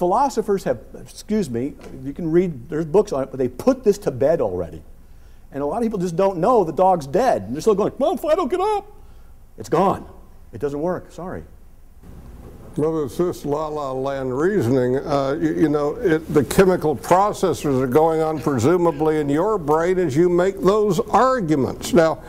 Philosophers have, excuse me, you can read, there's books on it, but they put this to bed already. And a lot of people just don't know the dog's dead. And they're still going, well, if I don't get up, it's gone. It doesn't work, sorry. Well, it's this la-la land reasoning. The chemical processes are going on presumably in your brain as you make those arguments. Now,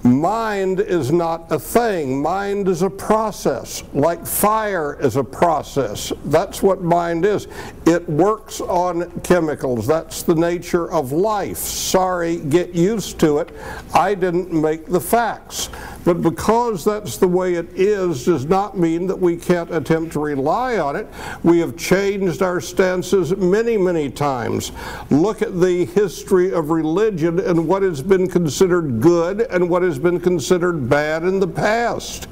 mind is not a thing. Mind is a process, like fire is a process. That's what mind is. It works on chemicals. That's the nature of life. Sorry, get used to it. I didn't make the facts. But because that's the way it is does not mean that we can't attempt to rely on it. We have changed our stances many, many times. Look at the history of religion and what has been considered good and what has been considered bad in the past.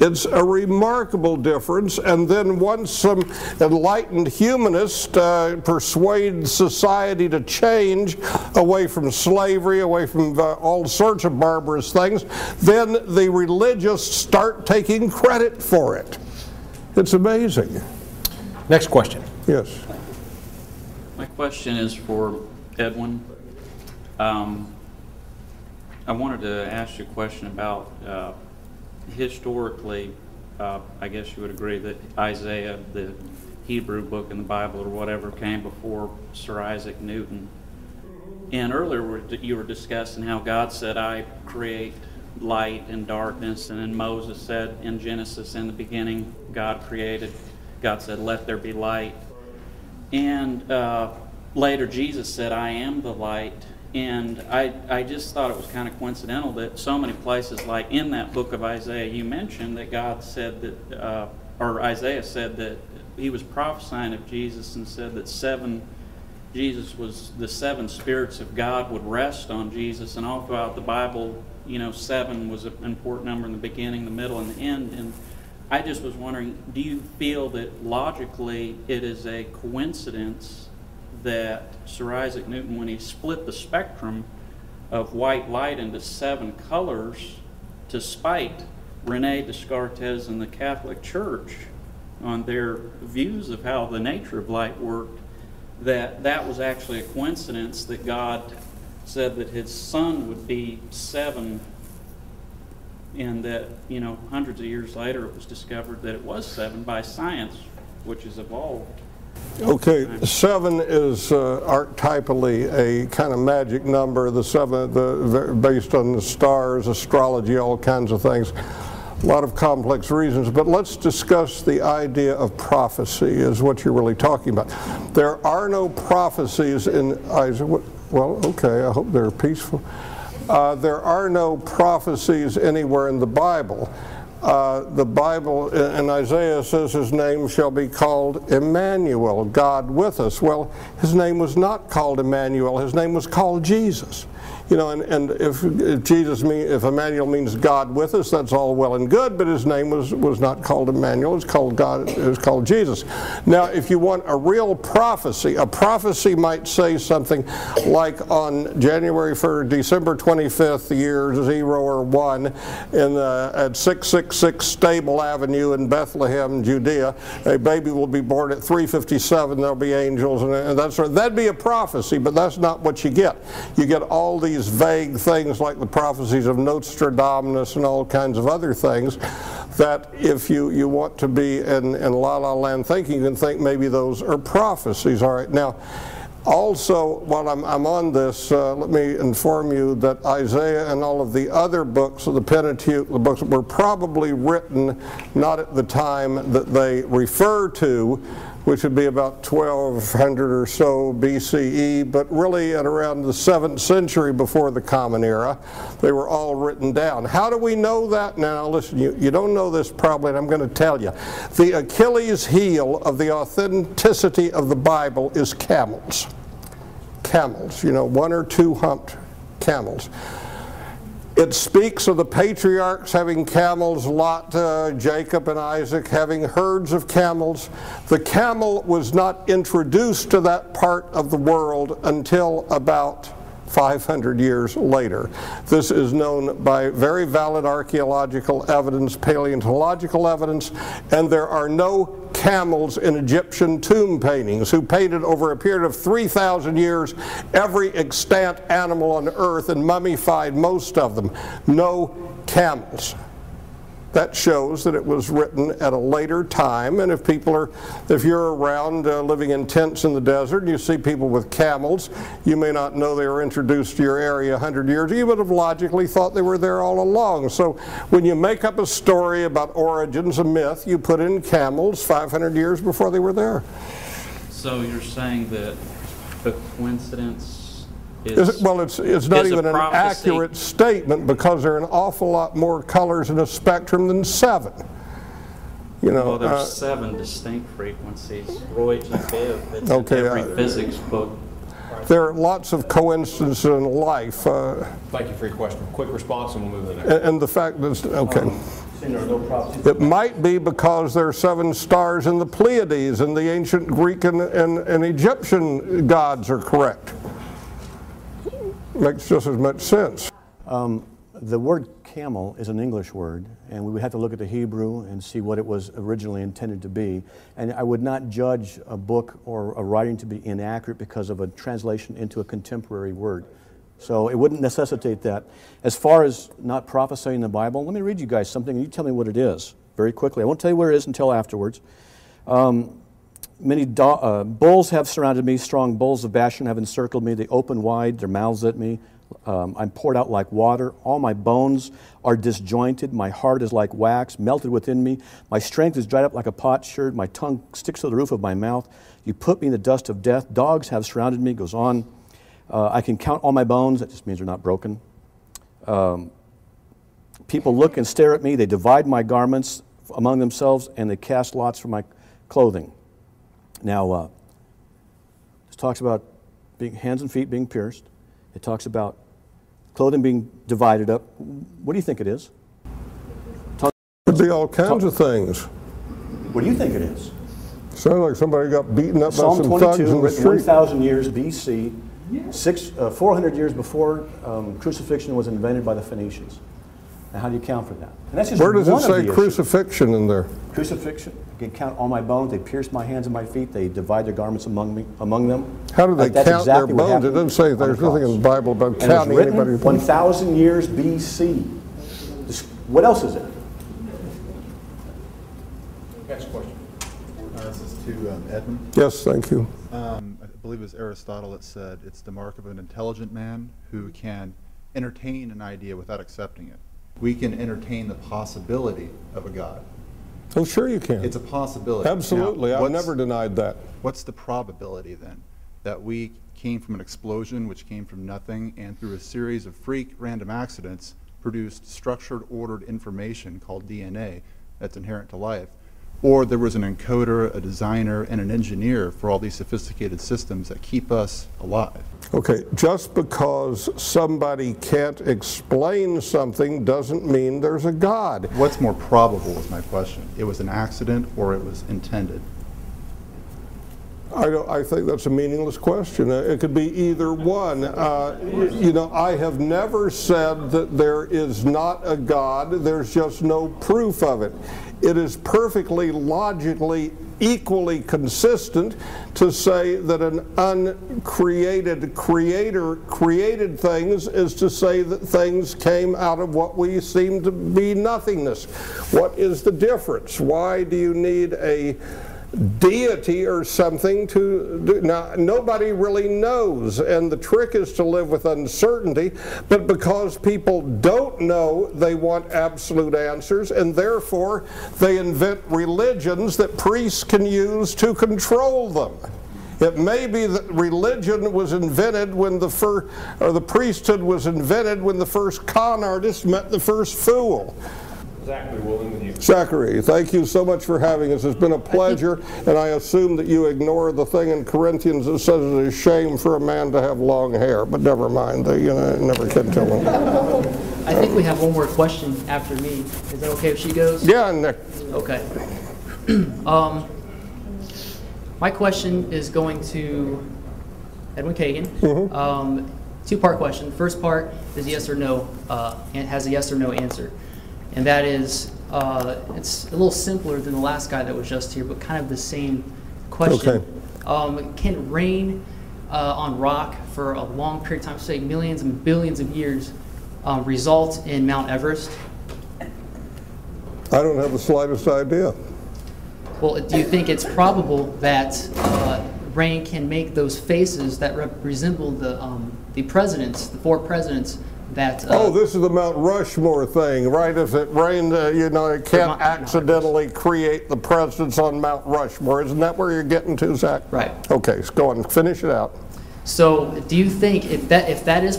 It's a remarkable difference, and then once some enlightened humanists persuade society to change away from slavery, away from all sorts of barbarous things, then the religious start taking credit for it. It's amazing. Next question. Yes. My question is for Edwin. I wanted to ask you a question about historically, I guess you would agree that Isaiah, the Hebrew book in the Bible or whatever, came before Sir Isaac Newton. And earlier you were discussing how God said, I create light and darkness, and then Moses said in Genesis, in the beginning, God said, let there be light. And later Jesus said, I am the light. And I just thought it was kind of coincidental that so many places, like in that book of Isaiah, you mentioned that God said that, or Isaiah said that he was prophesying of Jesus and said that Jesus was, the seven spirits of God would rest on Jesus. And all throughout the Bible, 7 was an important number in the beginning, the middle, and the end. And I just was wondering, do you feel that logically it is a coincidence that Sir Isaac Newton, when he split the spectrum of white light into 7 colors, to spite René Descartes and the Catholic Church on their views of how the nature of light worked, that was actually a coincidence that God said that his sun would be 7, and that, hundreds of years later it was discovered that it was 7 by science, which has evolved. Okay, 7 is archetypally a kind of magic number. The 7, based on the stars, astrology, all kinds of things. A lot of complex reasons, but let's discuss the idea of prophecy is what you're really talking about. There are no prophecies in Isaiah. Well, okay, I hope they're peaceful. There are no prophecies anywhere in the Bible. The Bible in Isaiah says his name shall be called Emmanuel, God with us. Well, his name was not called Emmanuel, his name was called Jesus. And if Emmanuel means God with us, that's all well and good, but his name was not called Emmanuel, it's called God, it was called Jesus. Now, if you want a real prophecy, a prophecy might say something like on December 25th, the year 0 or 1, at 666 Stable Avenue in Bethlehem, Judea, a baby will be born at 3:57, there'll be angels, and that sort of, that'd be a prophecy, but that's not what you get. You get all these vague things like the prophecies of Nostradamus and all kinds of other things that if you want to be in la-la land thinking, you can think maybe those are prophecies. All right, now also while I'm on this, let me inform you that Isaiah and all of the other books of the Pentateuch, the books were probably written not at the time that they refer to, which would be about 1200 or so BCE, but really at around the 7th century before the Common Era. They were all written down. How do we know that? Now listen, you don't know this probably, and I'm going to tell you. The Achilles heel of the authenticity of the Bible is camels. Camels, 1 or 2 humped camels. It speaks of the patriarchs having camels, Lot, Jacob, and Isaac having herds of camels. The camel was not introduced to that part of the world until about 500 years later. This is known by very valid archaeological evidence, paleontological evidence, and there are no camels in Egyptian tomb paintings, who painted over a period of 3,000 years every extant animal on earth and mummified most of them. No camels. That shows that it was written at a later time, and if you're around living in tents in the desert and you see people with camels, you may not know they were introduced to your area 100 years. You would have logically thought they were there all along. So when you make up a story about origins, a myth, you put in camels 500 years before they were there. So you're saying that the coincidence well, it's not even an accurate statement, because there are an awful lot more colors in a spectrum than 7. You know, well, there's 7 distinct frequencies. Roy G. Biv, it's in every physics book. There are lots of coincidences in life. Thank you for your question. Quick response, and we'll move to the next. And the fact that, it might be because there are 7 stars in the Pleiades, and the ancient Greek and Egyptian gods are correct. Makes just as much sense. The word camel is an English word, and we would have to look at the Hebrew and see what it was originally intended to be. And I would not judge a book or a writing to be inaccurate because of a translation into a contemporary word. So it wouldn't necessitate that. As far as not prophesying the Bible, let me read you guys something, and you tell me what it is very quickly. I won't tell you what it is until afterwards. Many bulls have surrounded me, strong bulls of Bashan have encircled me. They open wide their mouths at me. I'm poured out like water. All my bones are disjointed. My heart is like wax, melted within me. My strength is dried up like a potsherd. My tongue sticks to the roof of my mouth. You put me in the dust of death. Dogs have surrounded me, goes on. I can count all my bones. That just means they're not broken. People look and stare at me. They divide my garments among themselves, and they cast lots for my clothing. Now, this talks about hands and feet being pierced. It talks about clothing being divided up. What do you think it is? Could be all kinds of things. What do you think it is? Sounds like somebody got beaten up Psalm by some thugs 22, in the written street. 1,000 years BC, 400 years before crucifixion was invented by the Phoenicians. Now, how do you count for that? And that's just Where does it one of say the crucifixion in there? Crucifixion. I can count all my bones. They pierce my hands and my feet. They divide their garments among them. How do they That's count exactly their what bones? It happened doesn't say, on there's the nothing in cross. the Bible about And it was counting written anybody. 1,000 years BC. What else is it? Next question. This is to Edmund. Yes, thank you. I believe it was Aristotle that said it's the mark of an intelligent man who can entertain an idea without accepting it. We can entertain the possibility of a God. Oh, sure you can. It's a possibility. Absolutely. Now, I've never denied that. What's the probability then? That we came from an explosion which came from nothing, and through a series of freak random accidents produced structured, ordered information called DNA that's inherent to life. Or there was an encoder, a designer, and an engineer for all these sophisticated systems that keep us alive. Okay, just because somebody can't explain something doesn't mean there's a God. What's more probable is my question. It was an accident or it was intended? I think that's a meaningless question. It could be either one. You know, I have never said that there is not a God. There's just no proof of it. It is perfectly logically equally consistent to say that an uncreated creator created things is to say that things came out of what we seem to be nothingness. What is the difference? Why do you need a deity or something to do? Now, nobody really knows, and the trick is to live with uncertainty, but because people don't know, they want absolute answers, and therefore they invent religions that priests can use to control them. It may be that religion was invented when the priesthood was invented when the first con artist met the first fool. Zachary Willing with you. Zachary, thank you so much for having us. It's been a pleasure, and I assume that you ignore the thing in Corinthians that says it is shame for a man to have long hair, but never mind, you know, never can tell him. I think we have one more question after me. Is that okay if she goes? Yeah, Nick. Okay. My question is going to Edwin Kagan. Two-part question. First part is yes or no, and has a yes or no answer. And that is, it's a little simpler than the last guy that was just here, but kind of the same question. Okay. Can rain on rock for a long period of time, say millions and billions of years, result in Mount Everest? I don't have the slightest idea. Well, do you think it's probable that rain can make those faces that resemble the presidents, the 4 presidents that... oh, this is the Mount Rushmore thing, right? If it rained, you know, it can't accidentally create the presidents on Mount Rushmore. Isn't that where you're getting to, Zach? Right. Okay, so go on, finish it out. So, do you think if that is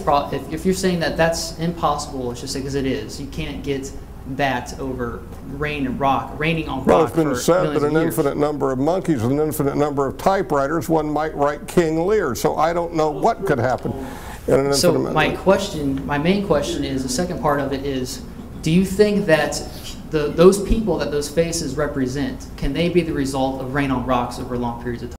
if you're saying that that's impossible, let's just say, because it is, you can't get that over raining on rock Well, it's been for said millions that of an years. infinite number of monkeys with an infinite number of typewriters, one might write King Lear. So I don't know what could happen in an So infinite my main question is, the second part of it is, do you think that those people that those faces represent, can they be the result of rain on rocks over long periods of time?